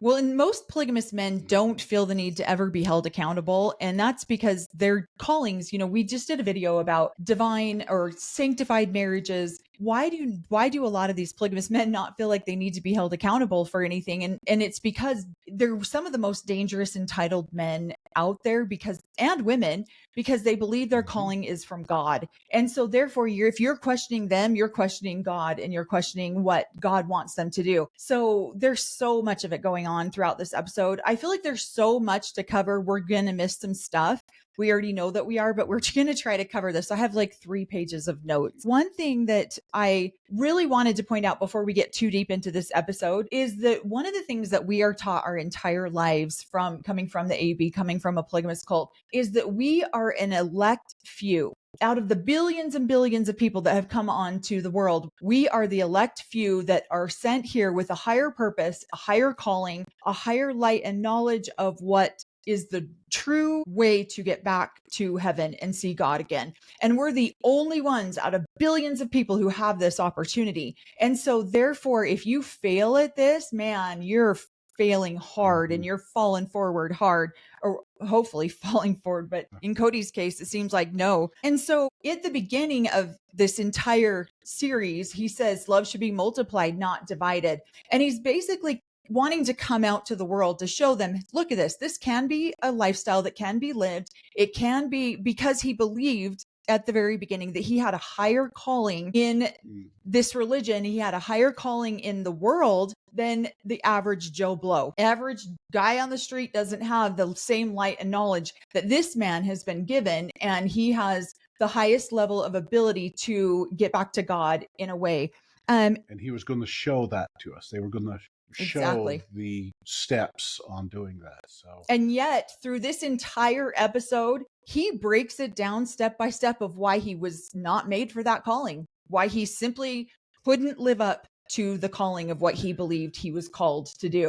Well, and most polygamous men don't feel the need to ever be held accountable. And that's because their callings, we just did a video about divine or sanctified marriages. Why do a lot of these polygamous men not feel like they need to be held accountable for anything? And it's because they're some of the most dangerous entitled men out there, and women, because they believe their calling is from God. And so therefore if you're questioning them, you're questioning God, and you're questioning what God wants them to do. So there's so much of it going on throughout this episode. I feel like there's so much to cover. We're going to miss some stuff. We already know that we are, but we're going to try to cover this. I have like 3 pages of notes. One thing that I really wanted to point out before we get too deep into this episode is that one of the things that we are taught our entire lives from coming from the AB, coming from a polygamous cult, is that we are an elect few. Out of the billions and billions of people that have come onto the world, we are the elect few that are sent here with a higher purpose, a higher calling, a higher light and knowledge of what is the true way to get back to heaven and see God again. And we're the only ones out of billions of people who have this opportunity. And so therefore, if you fail at this, man, you're failing hard and you're falling forward hard, or hopefully falling forward. But in Cody's case, it seems like no. And so at the beginning of this entire series, he says love should be multiplied, not divided. And he's basically wanting to come out to the world to show them, look at this. This can be a lifestyle that can be lived. It can be, because he believed at the very beginning that he had a higher calling in this religion. He had a higher calling in the world than the average Joe Blow. Average guy on the street doesn't have the same light and knowledge that this man has been given. And he has the highest level of ability to get back to God in a way. And he was going to show that to us. They were going to show Exactly. the steps on doing that. So, and yet through this entire episode, he breaks it down step by step of why he was not made for that calling, why he simply couldn't live up to the calling of what he believed he was called to do.